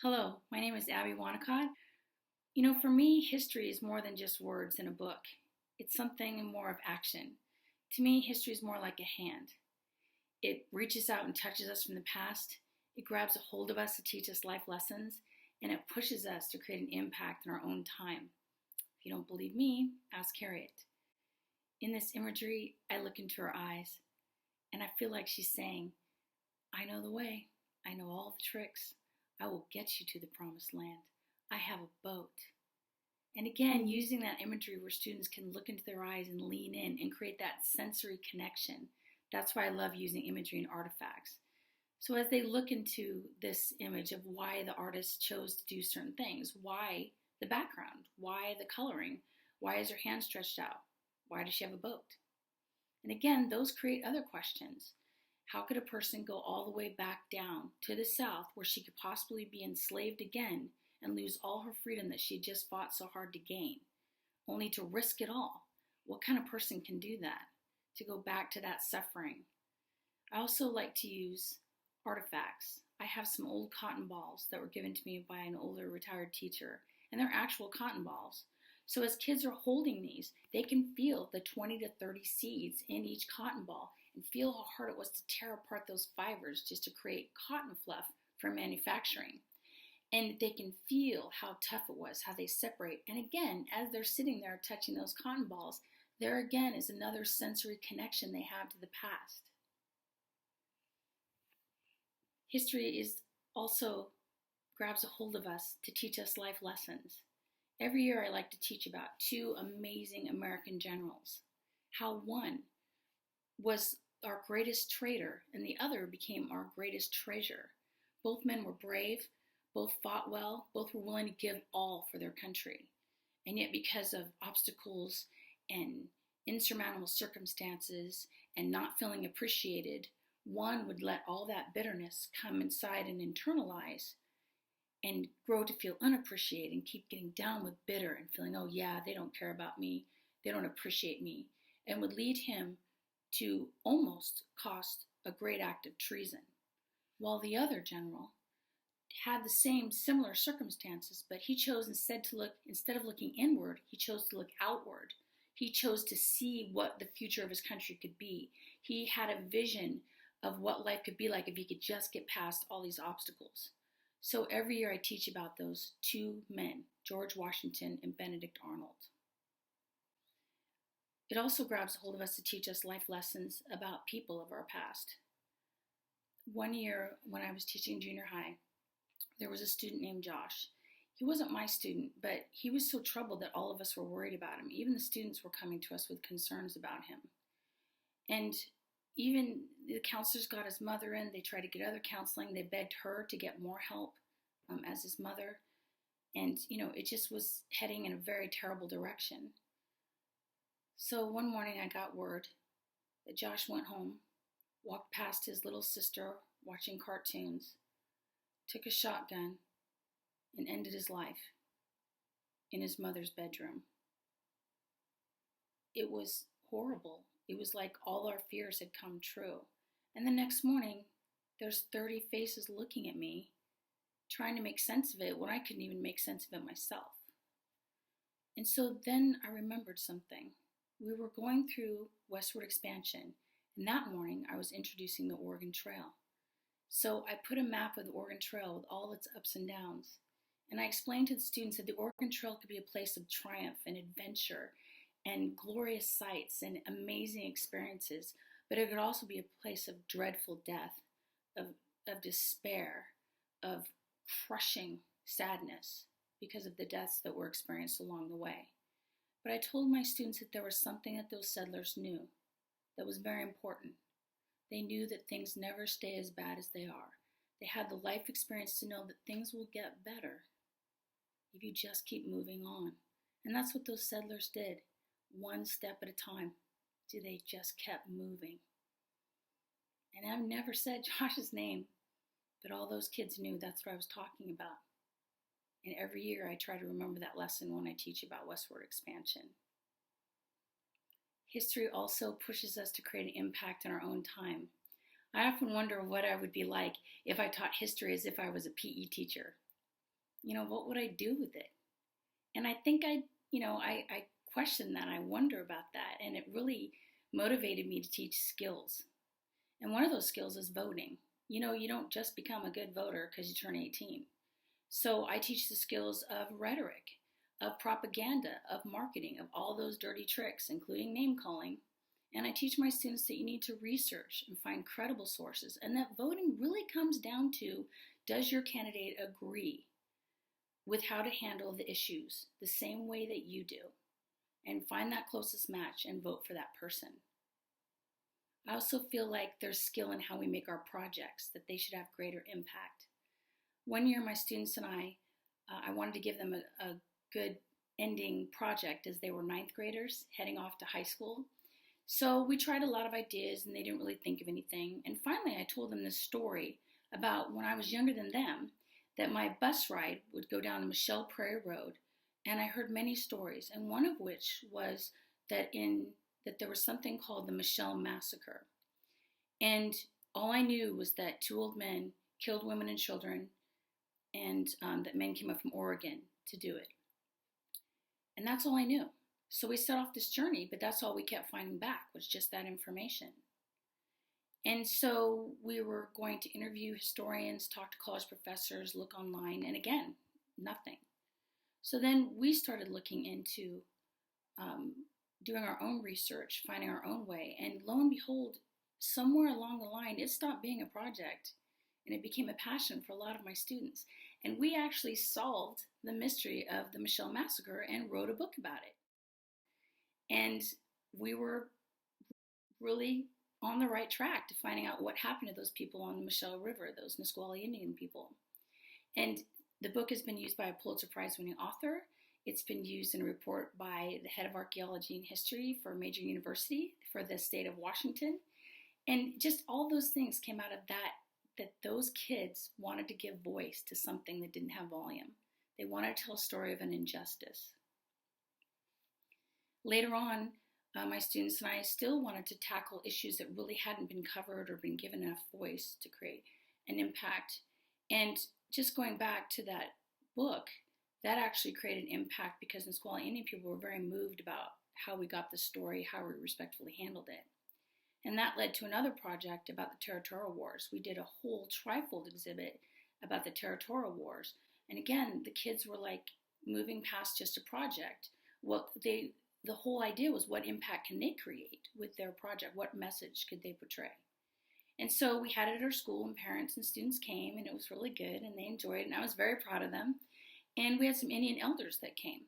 Hello, my name is Abby Wanacott. For me, history is more than just words in a book. It's something more of action. To me, history is more like a hand. It reaches out and touches us from the past. It grabs a hold of us to teach us life lessons, and it pushes us to create an impact in our own time. If you don't believe me, ask Harriet. In this imagery, I look into her eyes, and I feel like she's saying, I know the way. I know all the tricks. I will get you to the promised land. I have a boat. And again, using that imagery where students can look into their eyes and lean in and create that sensory connection. That's why I love using imagery and artifacts. So as they look into this image of why the artist chose to do certain things, why the background, why the coloring, why is her hand stretched out, why does she have a boat? And again, those create other questions. How could a person go all the way back down to the South where she could possibly be enslaved again and lose all her freedom that she had just fought so hard to gain, only to risk it all? What kind of person can do that, to go back to that suffering? I also like to use artifacts. I have some old cotton balls that were given to me by an older retired teacher, and they're actual cotton balls. So as kids are holding these, they can feel the 20 to 30 seeds in each cotton ball and feel how hard it was to tear apart those fibers just to create cotton fluff for manufacturing. And they can feel how tough it was, how they separate. And again, as they're sitting there touching those cotton balls, there again is another sensory connection they have to the past. History is also grabs a hold of us to teach us life lessons. Every year I like to teach about two amazing American generals. How one was our greatest traitor and the other became our greatest treasure. Both men were brave, both fought well, both were willing to give all for their country. And yet because of obstacles and insurmountable circumstances and not feeling appreciated, one would let all that bitterness come inside and internalize and grow to feel unappreciated and keep getting down with bitter and feeling, oh yeah, they don't care about me, they don't appreciate me, and would lead him to almost cost a great act of treason. While the other general had the same similar circumstances, but he chose instead of looking inward, he chose to look outward. He chose to see what the future of his country could be. He had a vision of what life could be like if he could just get past all these obstacles. So every year I teach about those two men, George Washington and Benedict Arnold. It also grabs a hold of us to teach us life lessons about people of our past. One year when I was teaching junior high, there was a student named Josh. He wasn't my student, but he was so troubled that all of us were worried about him. Even the students were coming to us with concerns about him. And even the counselors got his mother in. They tried to get other counseling. They begged her to get more help as his mother. And, it just was heading in a very terrible direction. So one morning I got word that Josh went home, walked past his little sister watching cartoons, took a shotgun, and ended his life in his mother's bedroom. It was horrible. It was like all our fears had come true. And the next morning, there's 30 faces looking at me, trying to make sense of it when I couldn't even make sense of it myself. And so then I remembered something. We were going through westward expansion, and that morning I was introducing the Oregon Trail. So I put a map of the Oregon Trail with all its ups and downs, and I explained to the students that the Oregon Trail could be a place of triumph and adventure and glorious sights and amazing experiences, but it could also be a place of dreadful death, of despair, of crushing sadness because of the deaths that were experienced along the way. But I told my students that there was something that those settlers knew that was very important. They knew that things never stay as bad as they are. They had the life experience to know that things will get better if you just keep moving on. And that's what those settlers did, one step at a time. They just kept moving. And I've never said Josh's name, but all those kids knew that's what I was talking about. And every year I try to remember that lesson when I teach about westward expansion. History also pushes us to create an impact in our own time. I often wonder what I would be like if I taught history as if I was a PE teacher. what would I do with it? And I think I question that. I wonder about that. And it really motivated me to teach skills. And one of those skills is voting. You don't just become a good voter because you turn 18. So I teach the skills of rhetoric, of propaganda, of marketing, of all those dirty tricks, including name calling. And I teach my students that you need to research and find credible sources, and that voting really comes down to, does your candidate agree with how to handle the issues the same way that you do? And find that closest match and vote for that person. I also feel like there's skill in how we make our projects, that they should have greater impact. One year, my students and I wanted to give them a good ending project as they were ninth graders heading off to high school. So we tried a lot of ideas and they didn't really think of anything. And finally, I told them this story about when I was younger than them, that my bus ride would go down the Michelle Prairie Road. And I heard many stories, and one of which was that there was something called the Michelle Massacre. And all I knew was that 2 old men killed women and children, and that men came up from Oregon to do it. And that's all I knew. So we set off this journey, but that's all we kept finding back, was just that information. And so we were going to interview historians, talk to college professors, look online, and again, nothing. So then we started looking into doing our own research, finding our own way, and lo and behold, somewhere along the line, it stopped being a project and it became a passion for a lot of my students. And we actually solved the mystery of the Michelle Massacre and wrote a book about it. And we were really on the right track to finding out what happened to those people on the Michelle River, those Nisqually Indian people. And the book has been used by a Pulitzer Prize winning author. It's been used in a report by the head of archaeology and history for a major university for the state of Washington. And just all those things came out of that those kids wanted to give voice to something that didn't have volume. They wanted to tell a story of an injustice. Later on, my students and I still wanted to tackle issues that really hadn't been covered or been given enough voice to create an impact. And just going back to that book, that actually created an impact because Nisqually Indian people were very moved about how we got the story, how we respectfully handled it. And that led to another project about the Territorial Wars. We did a whole trifold exhibit about the Territorial Wars. And again, the kids were like moving past just a project. The whole idea was, what impact can they create with their project? What message could they portray? And so we had it at our school, and parents and students came, and it was really good, and they enjoyed it, and I was very proud of them. And we had some Indian elders that came.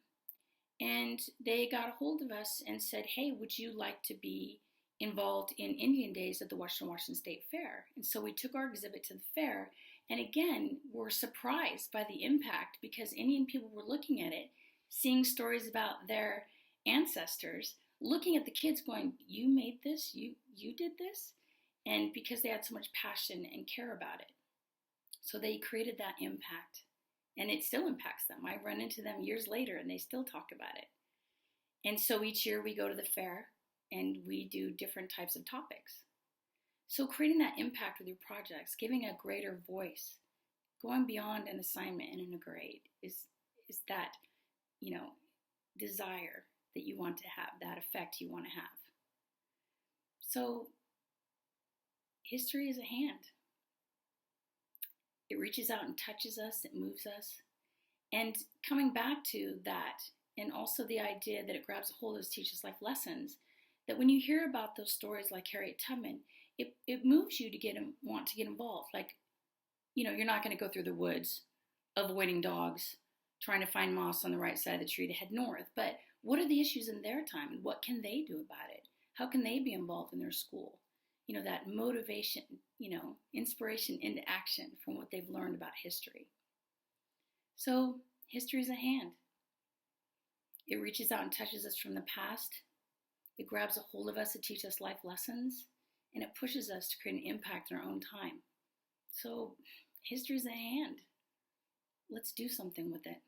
And they got a hold of us and said, hey, would you like to be involved in Indian Days at the Western Washington State Fair? And so we took our exhibit to the fair, and again, were surprised by the impact because Indian people were looking at it, seeing stories about their ancestors, looking at the kids going, you made this? You did this? And because they had so much passion and care about it. So they created that impact. And it still impacts them. I run into them years later and they still talk about it. And so each year we go to the fair and we do different types of topics. So creating that impact with your projects, giving a greater voice, going beyond an assignment and a grade is that, desire that you want to have, that effect you want to have. So history is a hand. It reaches out and touches us, it moves us. And coming back to that, and also the idea that it grabs a hold of us, teaches life lessons, that when you hear about those stories like Harriet Tubman, it moves you to want to get involved. Like, you're not going to go through the woods avoiding dogs, trying to find moss on the right side of the tree to head north. But what are the issues in their time, and what can they do about it? How can they be involved in their school? That motivation, inspiration into action from what they've learned about history. So history is a hand. It reaches out and touches us from the past. It grabs a hold of us to teach us life lessons, and it pushes us to create an impact in our own time. So history is a hand. Let's do something with it.